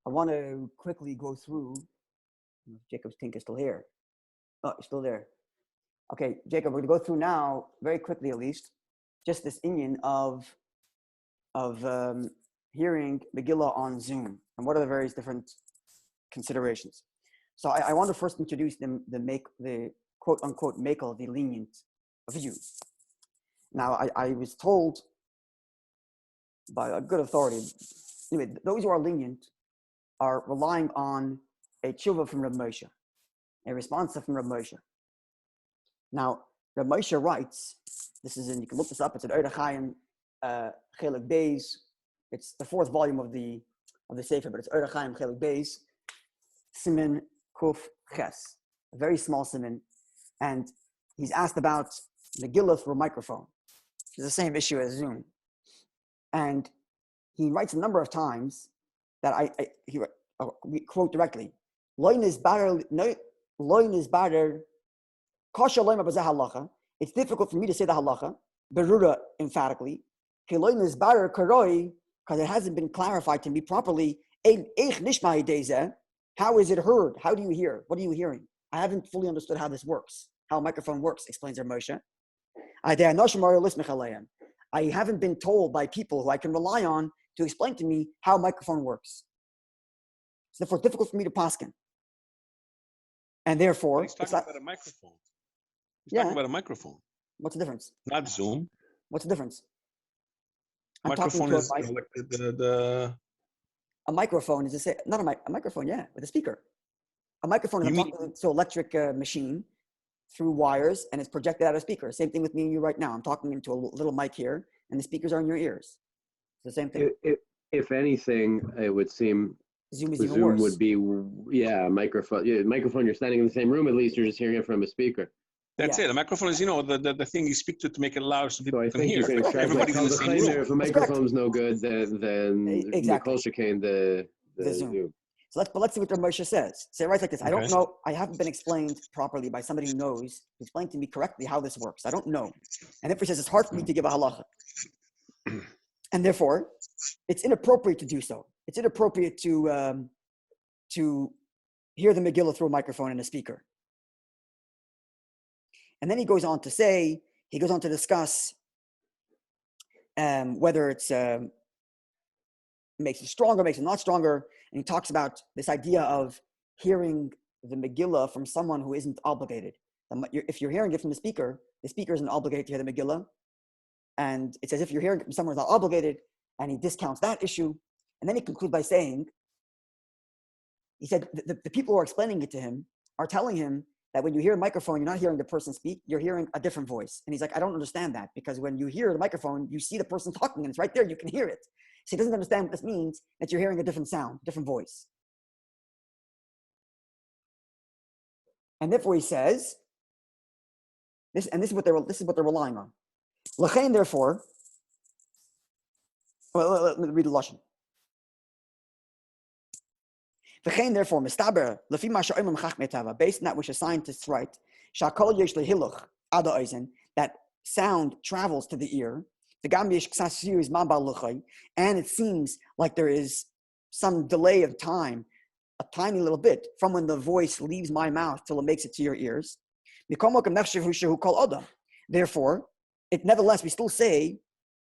I want to quickly go through. Jacob's Tink is still here. Oh, it's still there. Okay, Jacob, we're going to go through now, very quickly at least, just this inyan of hearing Megillah on Zoom and what are the various different considerations. So I want to first introduce the quote unquote makel, the lenient view. Now I was told by a good authority, anyway, those who are lenient are relying on a tshuva from Rabbi Moshe, a response from Rabbi Moshe. Now, Rabbi Moshe writes, this is you can look this up, it's an Orbach Chelik Beis. It's the fourth volume of the Sefer, but it's Orbach Chelik Beis, Simin Kuf Ches, a very small simin, and he's asked about Megillah through a microphone, which is the same issue as Zoom. And he writes a number of times that we quote directly, Loin is bader, kasha loim abazah halacha. It's difficult for me to say the halacha, berura emphatically. Loin is bader karoi, because it hasn't been clarified to me properly. How is it heard? How do you hear? What are you hearing? I haven't fully understood how this works, how a microphone works, explains Rav Moshe. I haven't been told by people who I can rely on to explain to me how a microphone works. It's therefore difficult for me to paskin. And therefore, he's talking about a microphone. He's talking about a microphone. What's the difference? Not Zoom. What's the difference? I'm microphone talking is a microphone is a microphone, yeah, with a speaker. A microphone is talking to an electric machine through wires, and it's projected out a speaker. Same thing with me and you right now. I'm talking into a little mic here, and the speakers are in your ears. It's the same thing. If anything, it would seem Zoom is even worse. Would be, microphone. Yeah, microphone. You're standing in the same room. At least you're just hearing it from a speaker. That's it. A microphone is, the thing you speak to make it louder so people can hear. You can Everybody's in the same room. If a microphone's no good, then exactly. the Zoom. So let's see what Rav Moshe says. Say it right like this. I don't know. I haven't been explained properly by somebody who knows to explain to me correctly how this works. I don't know. And therefore he says it's hard for me to give a halacha. And therefore, it's inappropriate to do so. It's inappropriate to hear the Megillah through a microphone and a speaker. And then he goes on to discuss whether it's makes it stronger, makes it not stronger. And he talks about this idea of hearing the Megillah from someone who isn't obligated. If you're hearing it from the speaker isn't obligated to hear the Megillah. And it's as if you're hearing it from someone who's not obligated, and he discounts that issue. And then he concludes by saying, he said, the people who are explaining it to him are telling him that when you hear a microphone, you're not hearing the person speak, you're hearing a different voice. And he's like, I don't understand that, because when you hear the microphone, you see the person talking, and it's right there, you can hear it. So he doesn't understand what this means, that you're hearing a different sound, different voice. And therefore he says, this is what they're relying on. L'chein, therefore, let me read the Lashon. L'chein, therefore, mistaber, lefi ma she'omrim chachmei tava, based on that which the scientists write, sha'kol yesh lehiluch ad ha'ozen, that sound travels to the ear, and it seems like there is some delay of time, a tiny little bit, from when the voice leaves my mouth till it makes it to your ears. Therefore, nevertheless, we still say, in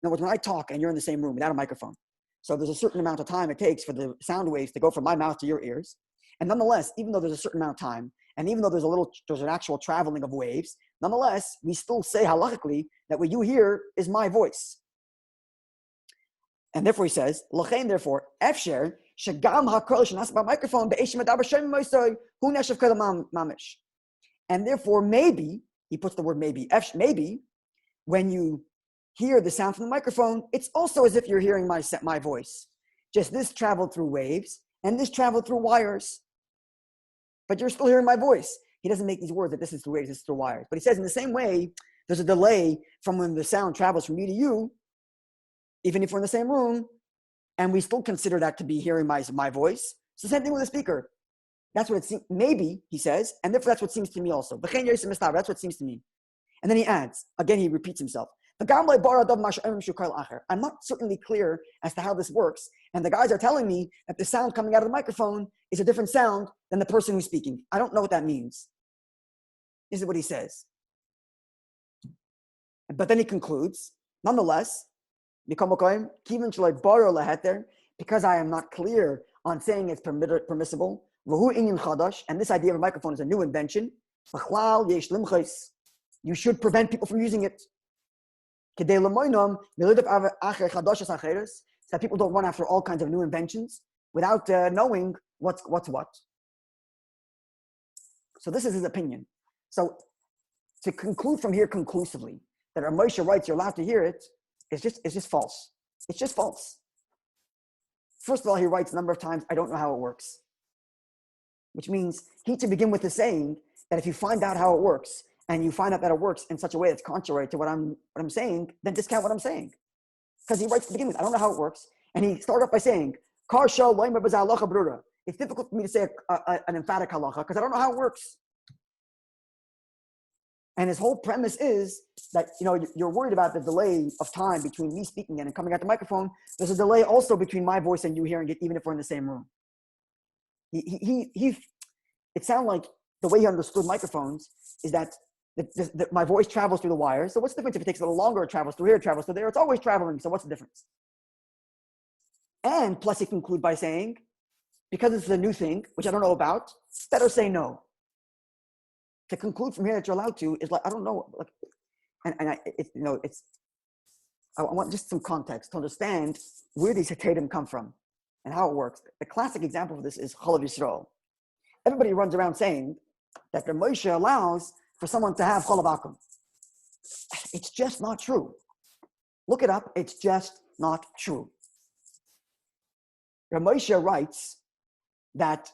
other words, when I talk and you're in the same room without a microphone, so there's a certain amount of time it takes for the sound waves to go from my mouth to your ears. And nonetheless, even though there's a certain amount of time, and even though there's an actual traveling of waves, nonetheless, we still say halachically that what you hear is my voice. And therefore he says, L'chein, therefore, efsher, shagam hakol shenas b'microphone be'eshim adaber shem moisoi hu neshav kedam mamish. And therefore, maybe, he puts the word maybe, maybe, when you hear the sound from the microphone, it's also as if you're hearing my voice. Just this traveled through waves, and this traveled through wires. But you're still hearing my voice. He doesn't make these words that this is through waves, this is through wires. But he says in the same way, there's a delay from when the sound travels from me to you, even if we're in the same room, and we still consider that to be hearing my voice. It's the same thing with a speaker. That's what it seems, maybe, he says, and therefore that's what seems to me also. That's what seems to me. And then he adds, again he repeats himself. I'm not certainly clear as to how this works. And the guys are telling me that the sound coming out of the microphone is a different sound than the person who's speaking. I don't know what that means. This is what he says. But then he concludes, nonetheless, because I am not clear on saying it's permissible, and this idea of a microphone is a new invention, you should prevent people from using it. So that people don't run after all kinds of new inventions without knowing what's what. So this is his opinion. So to conclude from here conclusively that Moshe writes you're allowed to hear it, it's just false. It's just false. First of all, he writes a number of times, I don't know how it works. Which means he to begin with is saying that if you find out how it works and you find out that it works in such a way that's contrary to what I'm saying, then discount what I'm saying. Because he writes to begin with, I don't know how it works. And he started off by saying, it's difficult for me to say an emphatic halacha because I don't know how it works. And his whole premise is that, you're worried about the delay of time between me speaking and coming out the microphone. There's a delay also between my voice and you hearing it, even if we're in the same room. It sounded like the way he understood microphones is that my voice travels through the wires. So what's the difference if it takes a little longer? It travels through here, it travels through there. It's always traveling. So what's the difference? And plus he concludes by saying, because it's a new thing, which I don't know about, better say no. To conclude from here that you're allowed to is like, I don't know. I want just some context to understand where these hatadim come from and how it works. The classic example of this is Chalav Yisrael. Everybody runs around saying that the Moshe allows for someone to have Chalav Akum. It's just not true. Look it up. It's just not true. Moshe writes that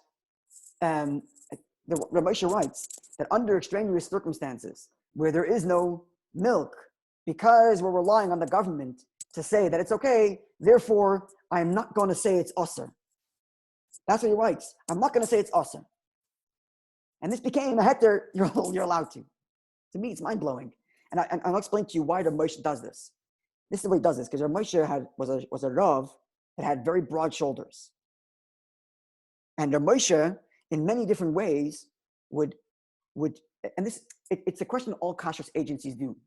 under extraneous circumstances where there is no milk, because we're relying on the government to say that it's okay, therefore I'm not going to say it's usr. That's what he writes. I'm not going to say it's usr. And this became a heter, you're allowed to. To me, it's mind-blowing. And I'll explain to you why the Moshe does this. This is the way he does this, because the Moshe was a Rav that had very broad shoulders. And the Moshe, in many different ways, it's a question all kashrus agencies do.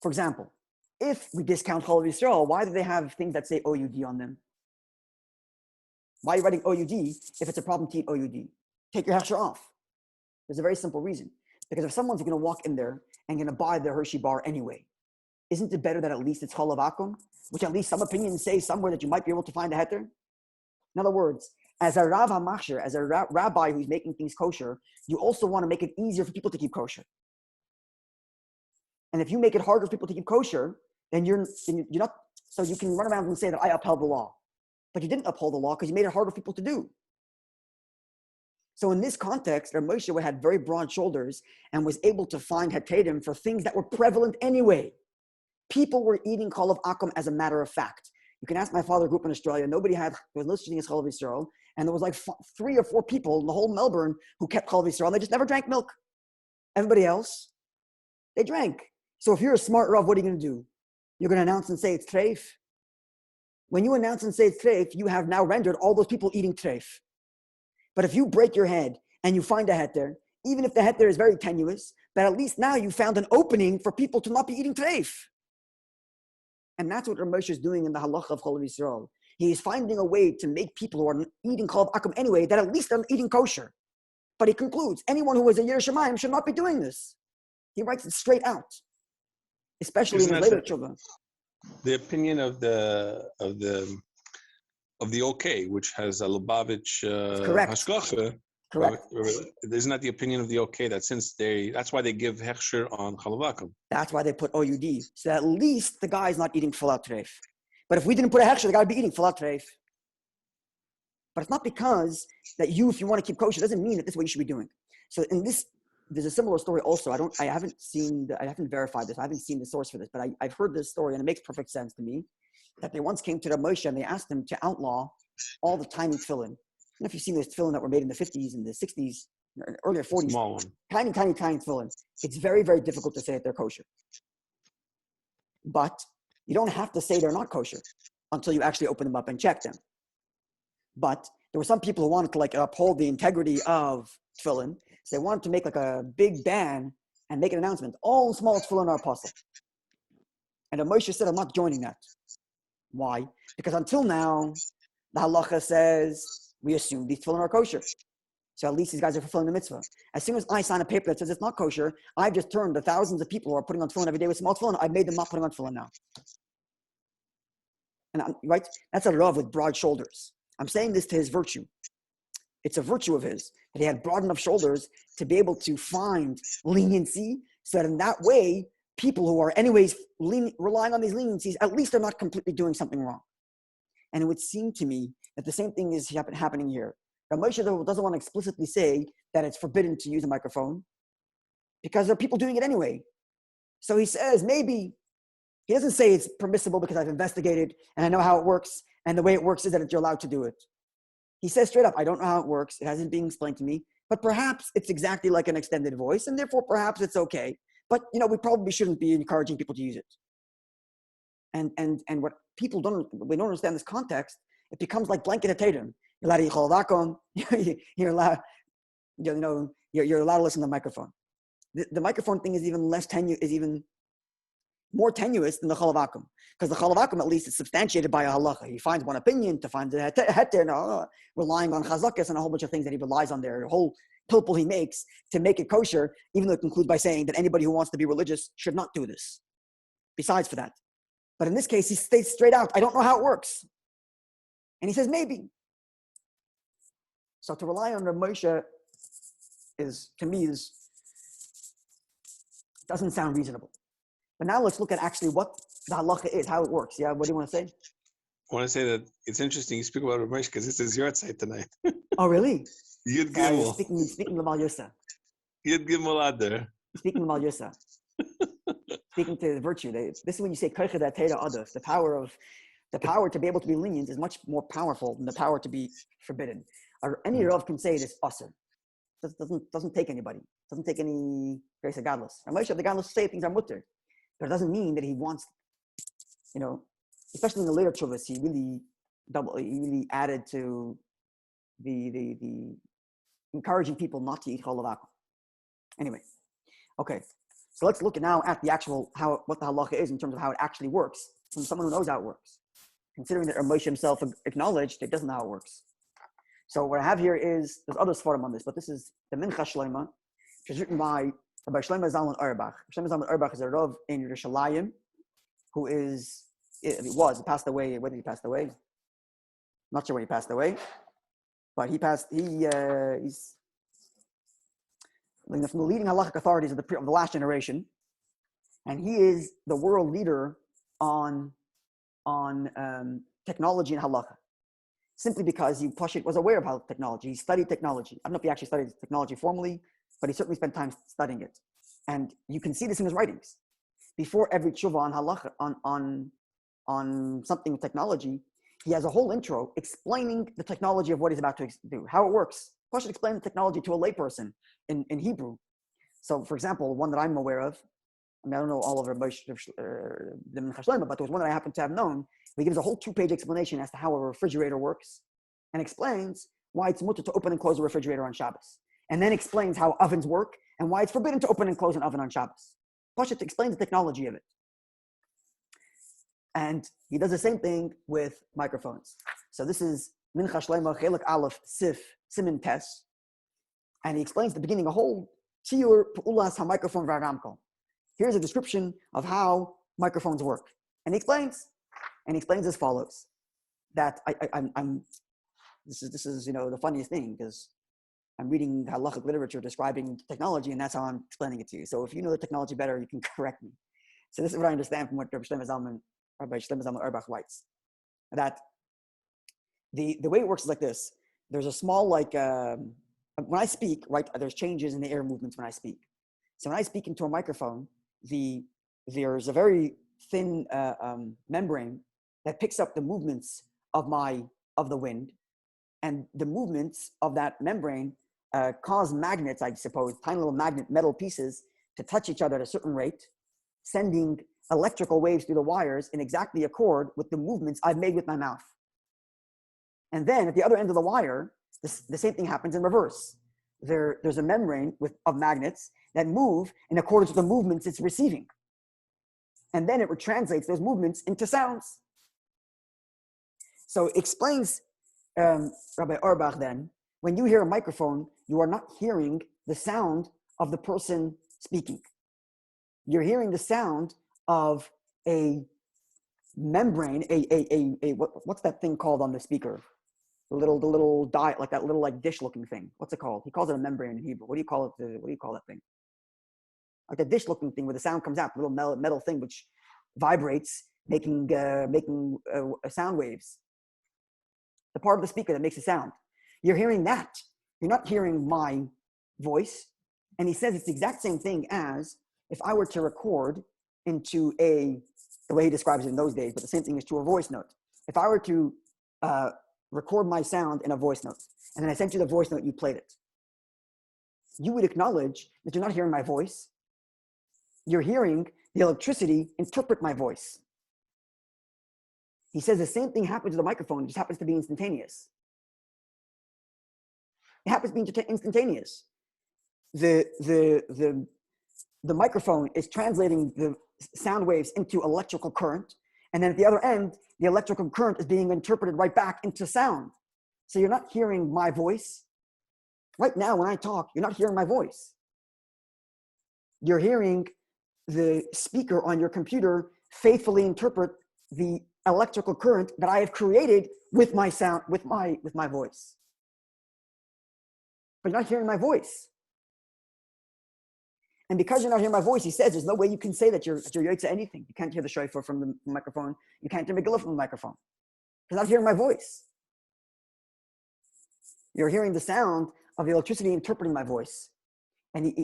For example, if we discount Chalav Yisrael, why do they have things that say OUD on them? Why are you writing OUD if it's a problem to eat OUD? Take your hechsher off. There's a very simple reason. Because if someone's going to walk in there and going to buy the Hershey bar anyway, isn't it better that at least it's Chalav Akum? Which at least some opinions say somewhere that you might be able to find a heter? In other words, as a Rav HaMachshir, as a rabbi who's making things kosher, you also want to make it easier for people to keep kosher. And if you make it harder for people to keep kosher, then you're not, so you can run around and say that I upheld the law. But you didn't uphold the law because you made it harder for people to do. So in this context, Moshe had very broad shoulders and was able to find hatadim for things that were prevalent anyway. People were eating Chalav Akum as a matter of fact. You can ask my father grew up in Australia. Nobody was listening to Chalav Yisrael. And there was like 3 or 4 people in the whole Melbourne who kept Chalav Yisrael. They just never drank milk. Everybody else, they drank. So if you're a smart Rav, what are you going to do? You're going to announce and say it's treif. When you announce and say it's treif, you have now rendered all those people eating treif. But if you break your head and you find a heter, even if the heter is very tenuous, but at least now you found an opening for people to not be eating treif. And that's what Moshe is doing in the halacha of Chalav Yisrael. He is finding a way to make people who are eating Chalav Akum anyway, that at least they're eating kosher. But he concludes, anyone who is a Yer Shemayim should not be doing this. He writes it straight out, especially in his later children. The opinion of the OK, which has a Lubavitch hashgacha. Correct. Isn't that the opinion of the OK that that's why they give hechsher on Chalav Akum? That's why they put OUD. So at least the guy's not eating full out treif. But if we didn't put a hechsher, the guy would be eating full out treif. But it's not because that if you want to keep kosher, doesn't mean that this is what you should be doing. So in this, there's a similar story also. I haven't verified this. I haven't seen the source for this, but I've heard this story and it makes perfect sense to me. That they once came to the Moshe and they asked him to outlaw all the tiny tefillin. I don't know if you've seen those tefillin that were made in the 50s and the 60s, earlier 40s. Small one. Tiny tefillin. It's very, very difficult to say that they're kosher. But you don't have to say they're not kosher until you actually open them up and check them. But there were some people who wanted to like uphold the integrity of tefillin. So they wanted to make like a big ban and make an announcement. All small tefillin are apostle. And Moshe said, I'm not joining that. Why? Because until now, the halacha says we assume these tefillin are kosher. So at least these guys are fulfilling the mitzvah. As soon as I sign a paper that says it's not kosher, I've just turned the thousands of people who are putting on tefillin every day with small tefillin, I've made them not putting on tefillin now. And right? That's a Rav with broad shoulders. I'm saying this to his virtue. It's a virtue of his, that he had broad enough shoulders to be able to find leniency, so that in that way, people who are anyways relying on these leniencies, at least they're not completely doing something wrong. And it would seem to me that the same thing is happening here. Now, Moshe doesn't want to explicitly say that it's forbidden to use a microphone because there are people doing it anyway. So he says maybe, he doesn't say it's permissible because I've investigated and I know how it works, and the way it works is that you're allowed to do it. He says straight up, I don't know how it works. It hasn't been explained to me, but perhaps it's exactly like an extended voice, and therefore perhaps it's okay. But we probably shouldn't be encouraging people to use it. And what people we don't understand this context, it becomes like blanket tatum. You're allowed to yichol vakum. You're allowed, you're allowed to listen to the microphone. The microphone thing is even more tenuous than the halavakum, because the halavakum at least is substantiated by a halacha. He finds one opinion to find the heter, relying on chazakas and a whole bunch of things that he relies on there. The whole pilpul he makes to make it kosher, even though it concludes by saying that anybody who wants to be religious should not do this. Besides for that, but in this case, he states straight out, I don't know how it works, and he says maybe. So to rely on Rav Moshe doesn't sound reasonable. But now let's look at actually what the halacha is, how it works. Yeah, what do you want to say? I want to say that it's interesting you speak about Rav Moshe because this is your side tonight. Oh, really? Yud Gimel. Speaking L'mal Yusa. Yud Gimel Adar. Speaking L'mal Yusa. Speaking to the virtue. This is when you say koicha datera adaf. The power to be able to be lenient is much more powerful than the power to be forbidden. Any Rav can say it is asr. Doesn't take anybody. Doesn't take any grace of godless. And Moshe, the godless say things are mutter. But it doesn't mean that he wants, especially in the later tshuvas, he really added to the encouraging people not to eat chol vakum. Anyway, okay, so let's look now at the actual what the halacha is in terms of how it actually works from someone who knows how it works. Considering that Moshe himself acknowledged it doesn't know how it works. So what I have here is there's other svarim on this, but this is the Mincha Shleima, which is written by Rabbi Shlomo Zalman Orbach. Shlomo Zalman Orbach is a Rav in Yerushalayim, who passed away. Whether he passed away, not sure when he passed away, but he's from the leading halachic authorities of the last generation, and he is the world leader on technology and halacha. Simply because he was aware of how technology. He studied technology. I don't know if he actually studied technology formally, but he certainly spent time studying it. And you can see this in his writings. Before every tshuva on halacha, on something with technology, he has a whole intro explaining the technology of what he's about to do, how it works. Plus, should explain the technology to a layperson in Hebrew. So, for example, one that I'm aware of, I don't know all of the Mincha Shleima, but there was one that I happen to have known. He gives a whole 2-page explanation as to how a refrigerator works and explains why it's mutter to open and close a refrigerator on Shabbos. And then explains how ovens work and why it's forbidden to open and close an oven on Shabbos. Pashat explains the technology of it. And he does the same thing with microphones. So this is Mincha Shleima, Chelik Aleph, Sif, Simin Tes. And he explains at the beginning a whole Tiur Pu'ulas HaMicrophone V'Aramkol. Here's a description of how microphones work. And he explains as follows, that this is the funniest thing, because I'm reading halachic literature describing technology, and that's how I'm explaining it to you. So if you know the technology better, you can correct me. So this is what I understand from what Rabbi Shlomo Zalman Orbach writes, that the way it works is like this. There's a small, when I speak, right, there's changes in the air movements when I speak. So when I speak into a microphone, there's a very thin membrane that picks up the movements of the wind, and the movements of that membrane cause magnets, I suppose, tiny little magnet metal pieces to touch each other at a certain rate, sending electrical waves through the wires in exactly accord with the movements I've made with my mouth. And then at the other end of the wire, the same thing happens in reverse. There's a membrane of magnets that move in accordance with the movements it's receiving. And then it translates those movements into sounds. So explains Rabbi Orbach then, when you hear a microphone, you are not hearing the sound of the person speaking. You're hearing the sound of a membrane, what's that thing called on the speaker? The little dial, like that little like dish looking thing. What's it called? He calls it a membrane in Hebrew. What do you call it? What do you call that thing? Like the dish looking thing where the sound comes out, the little metal thing which vibrates, making sound waves. The part of the speaker that makes a sound. You're hearing that. You're not hearing my voice. And he says it's the exact same thing as if I were to record into the way he describes it in those days, but the same thing is to a voice note. If I were to record my sound in a voice note, and then I sent you the voice note, you played it, you would acknowledge that you're not hearing my voice. You're hearing the electricity interpret my voice. He says the same thing happens with the microphone, it just happens to be instantaneous. It happens to be instantaneous. The microphone is translating the sound waves into electrical current, and then at the other end, the electrical current is being interpreted right back into sound. So you're not hearing my voice. Right now, when I talk, you're not hearing my voice. You're hearing the speaker on your computer faithfully interpret the electrical current that I have created with my sound, with my voice. But you're not hearing my voice. And because you're not hearing my voice, he says there's no way you can say that you're yotze anything. You can't hear the shofar from the microphone. You can't hear Megillah from the microphone. You're not hearing my voice. You're hearing the sound of the electricity interpreting my voice. And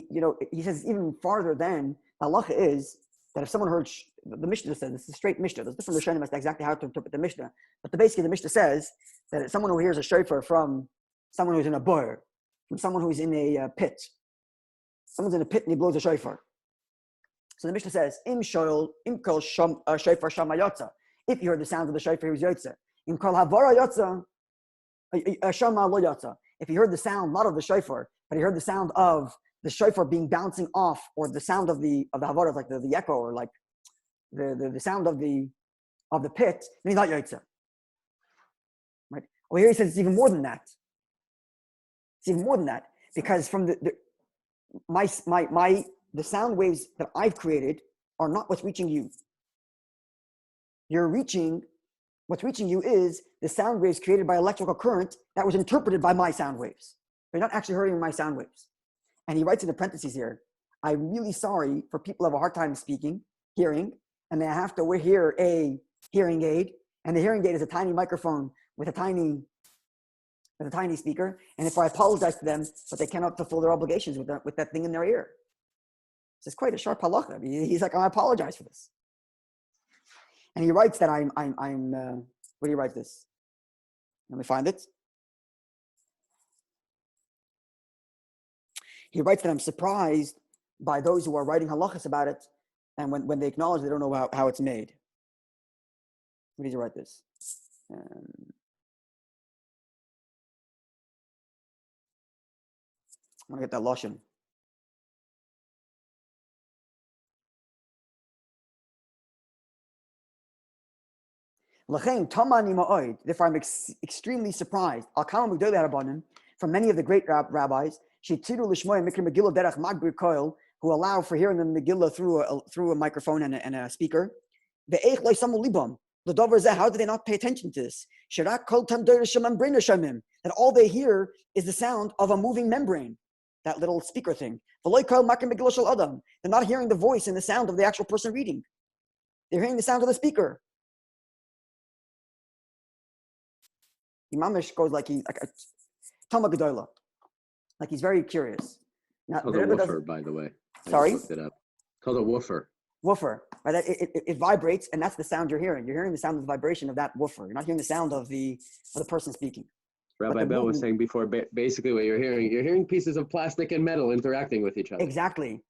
he says even farther than the halacha is that if someone heard the Mishnah says, this is a straight Mishnah. There's different Rishonim as to exactly how to interpret the Mishnah. But basically the Mishnah says that someone who hears a shofar from someone who's in a boer, from someone who's in a pit. Someone's in a pit and he blows a shofar. So the Mishnah says, Im kol shofar shama yotza. If you heard the sound of the shofar, he was yotza. Im kol havara yotza, shama lo yotza. If he heard the sound, not of the shofar, but he heard the sound of the shofar being bouncing off, or the sound of the havara, like the echo, or like the sound of the pit, then he's not yotza. Right? Well, here he says it's even more than that. It's even more than that, because from the sound waves that I've created are not what's reaching you. What's reaching you is the sound waves created by electrical current that was interpreted by my sound waves. You're not actually hearing my sound waves. And he writes in the parentheses here, I'm really sorry for people who have a hard time hearing, and they have to wear a hearing aid, and the hearing aid is a tiny microphone with a tiny speaker, and if I apologize to them, but they cannot fulfill their obligations with that thing in their ear. So it's quite a sharp halacha. He's like, I apologize for this. And he writes that where do you write this? Let me find it. He writes that I'm surprised by those who are writing halachas about it, and when they acknowledge they don't know how it's made. Where did he write this? I want to get that lashon. Therefore, I'm extremely surprised. From many of the great rabbis, who allow for hearing the Megillah through a microphone and a speaker. How do they not pay attention to this? That all they hear is the sound of a moving membrane, that little speaker thing. They're not hearing the voice and the sound of the actual person reading. They're hearing the sound of the speaker. Imamish goes like a Talmud Gedolah. Like he's very curious. Now, called a woofer, by the way. Sorry? Looked it up. Called a woofer. Woofer. Right? It vibrates, and that's the sound you're hearing. You're hearing the sound of the vibration of that woofer. You're not hearing the sound of the person speaking. Rabbi Bell was saying before, basically what you're hearing pieces of plastic and metal interacting with each other. Exactly.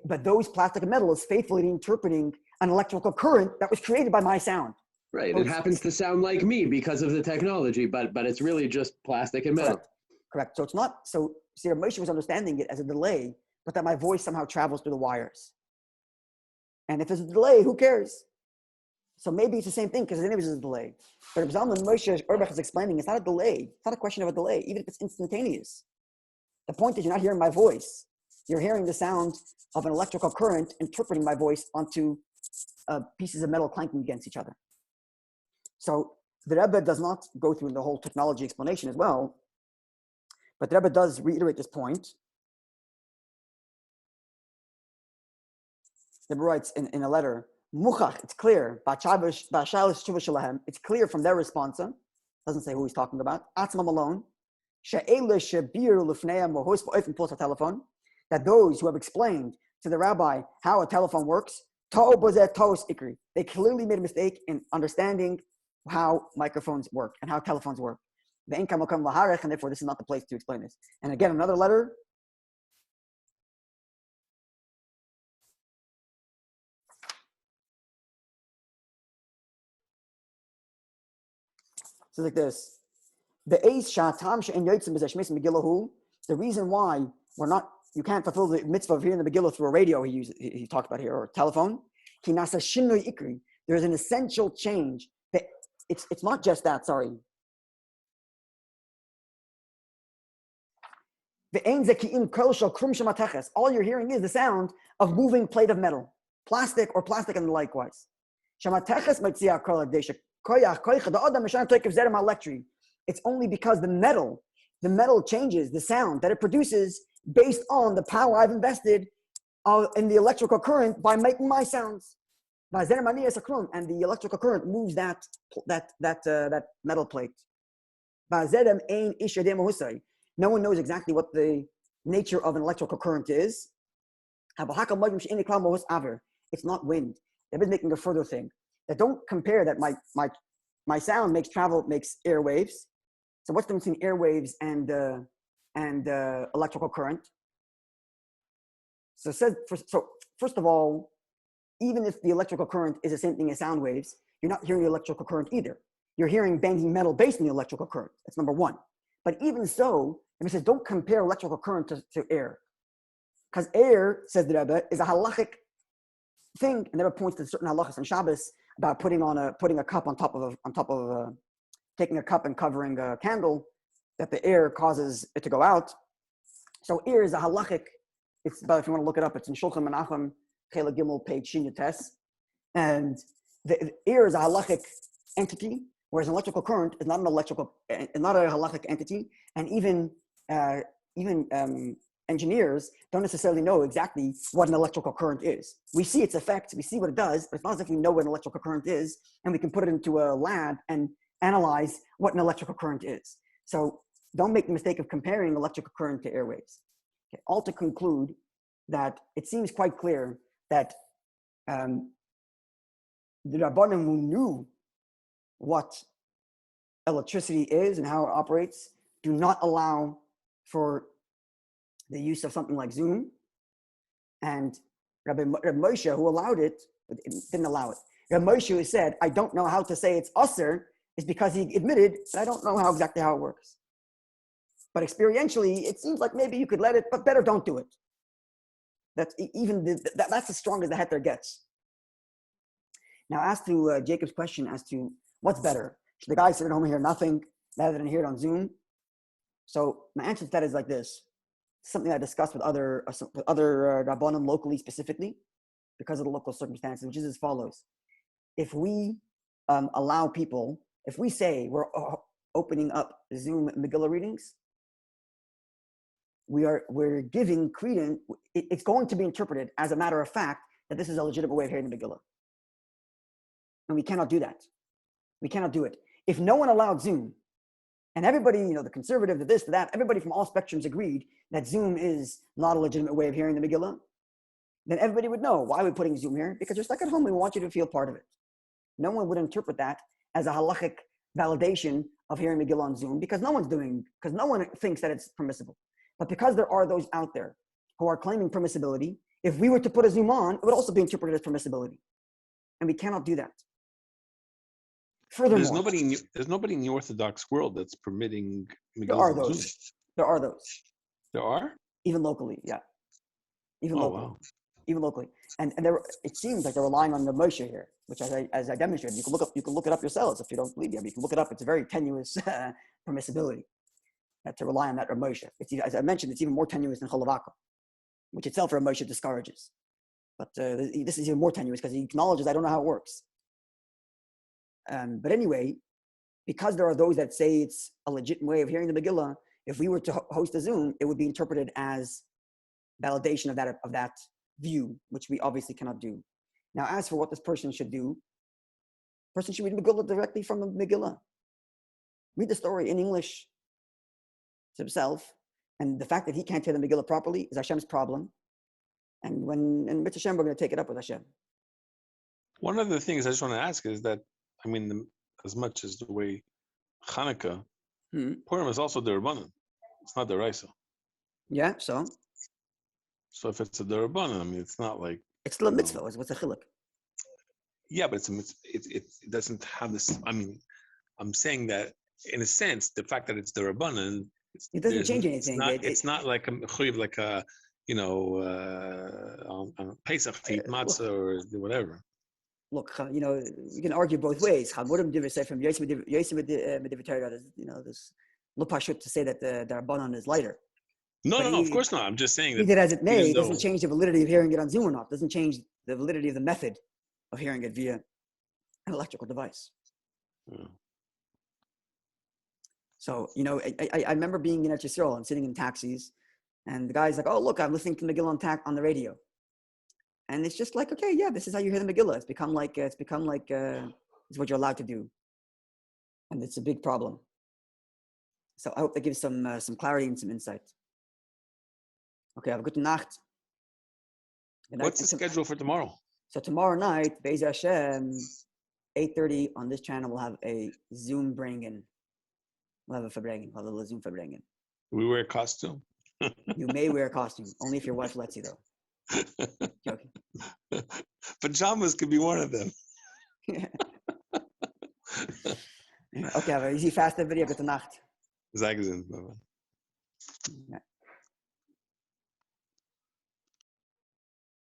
But those plastic and metal is faithfully interpreting an electrical current that was created by my sound. Right. So it happens to sound like me because of the technology, but it's really just plastic and metal. Correct. So it's not, so see, Moshe was understanding it as a delay, but that my voice somehow travels through the wires. And if there's a delay, who cares? So maybe it's the same thing because anyways it's a delay. But if Moshe Orbach is explaining, it's not a delay. It's not a question of a delay, even if it's instantaneous. The point is you're not hearing my voice. You're hearing the sound of an electrical current interpreting my voice onto pieces of metal clanking against each other. So the Rebbe does not go through the whole technology explanation as well, but the Rebbe does reiterate this point. The Rebbe writes in a letter, Muchach, it's clear, it's clear from their response, doesn't say who he's talking about, Atzmam alone, that those who have explained to the rabbi how a telephone works, they clearly made a mistake in understanding how microphones work and how telephones work. And therefore, this is not the place to explain this. And again, another letter. So like this. The reason why you can't fulfill the mitzvah of hearing the Megillah through a radio, he talked about here, or a telephone. There's an essential change. It's not just that, sorry. All you're hearing is the sound of moving plate of metal, plastic and likewise. It's only because the metal changes the sound that it produces based on the power I've invested in the electrical current by making my sounds. And the electrical current moves that metal plate. No one knows exactly what the nature of an electrical current is. It's not wind. They've been making a further thing. That don't compare that my sound makes airwaves. So what's the difference between airwaves and electrical current? So first of all, even if the electrical current is the same thing as sound waves, you're not hearing the electrical current either. You're hearing banging metal based on the electrical current. That's number one. But even so, it says don't compare electrical current to air. Because air, says the Rebbe, is a halachic thing, and the Rebbe points to certain halachas on Shabbos about putting a cup on top of taking a cup and covering a candle, that the air causes it to go out. So air is a halachic. It's about, if you want to look it up, it's in Shulchan Menachem, Chela Gimel, page Shinya Tes. And the air is a halachic entity, whereas an electrical current is not a halachic entity. And even engineers don't necessarily know exactly what an electrical current is. We see its effects, we see what it does, but it's not as if we know what an electrical current is, and we can put it into a lab and analyze what an electrical current is. So don't make the mistake of comparing electrical current to airwaves. Okay. All to conclude that it seems quite clear that the Rabbanim who knew what electricity is and how it operates do not allow for the use of something like Zoom. And Rabbi Moshe, who allowed it, didn't allow it. Rabbi Moshe, who said, I don't know how to say it's usher, is because he admitted that I don't know exactly how it works. But experientially, it seems like maybe you could let it, but better don't do it. That's as strong as the heter gets. Now, as to Jacob's question as to what's better, should the guy sit at home and hear nothing rather than hear it on Zoom? So my answer to that is like this. Something I discussed with other Rabbanim locally specifically because of the local circumstances, which is as follows. If we allow people, if we say we're opening up Zoom Megillah readings, we're giving credence, it's going to be interpreted as a matter of fact that this is a legitimate way of hearing the Megillah. And we cannot do that. We cannot do it. If no one allowed Zoom, and everybody, the conservative, the this, the that, everybody from all spectrums agreed that Zoom is not a legitimate way of hearing the Megillah, then everybody would know, why are we putting Zoom here? Because you're stuck at home, we want you to feel part of it. No one would interpret that as a halachic validation of hearing Megillah on Zoom because no one thinks that it's permissible. But because there are those out there who are claiming permissibility, if we were to put a Zoom on, it would also be interpreted as permissibility. and we cannot do that. Furthermore, there's nobody in the Orthodox world that's permitting Megillah. There are those. There are? Even locally, yeah. Even locally. Wow. Even locally. And it seems like they're relying on the Moshe here, which as I demonstrated, you can look it up yourselves if you don't believe me. You can look it up. It's a very tenuous permissibility to rely on that Moshe. As I mentioned, it's even more tenuous than Cholavaka, which itself Moshe discourages. But this is even more tenuous because he acknowledges, I don't know how it works. But anyway, because there are those that say it's a legitimate way of hearing the Megillah, if we were to host a Zoom, it would be interpreted as validation of that view, which we obviously cannot do. Now, as for what this person should do, the person should read Megillah directly from the Megillah. Read the story in English to himself, and the fact that he can't hear the Megillah properly is Hashem's problem. And Mitzvah Hashem, we're going to take it up with Hashem. One of the things I just want to ask is that, as much as the way Hanukkah, Purim is also the Rabbanan. It's not the Raisa. Yeah, so? So if it's a Rabbanan, it's not like... It's still a mitzvah. What's a chiluk? Yeah, but it's a mitzvah. It doesn't have this... I'm saying that, in a sense, the fact that it's the Rabbanan... It doesn't change anything. It's not like a chuyiv, like a, on Pesach to eat matzah or whatever. Look, we can argue both ways. There's Lupashut to say that the Rabbanan is lighter. No, of course not. I'm just saying that. Be that as it may, it doesn't change the validity of hearing it on Zoom or not. It doesn't change the validity of the method of hearing it via an electrical device. Yeah. So, I remember being in Eretz Yisrael and sitting in taxis, and the guy's like, oh, look, I'm listening to Megillah on the radio. And it's just like, okay, yeah, this is how you hear the Megillah. It's become like it's what you're allowed to do. And it's a big problem. So I hope that gives some clarity and some insight. Okay, have a good night. What's the schedule for tomorrow? So tomorrow night, Be'ez Hashem, 8:30 on this channel, we'll have a Zoom bring-in. We'll have a Fabrengen. We'll have a Zoom Fabrengen. We wear a costume? You may wear a costume, only if your wife lets you, though. Joking. Pajamas could be one of them. Okay, have an easy fast video. Good night. Zagazin. Bye-bye.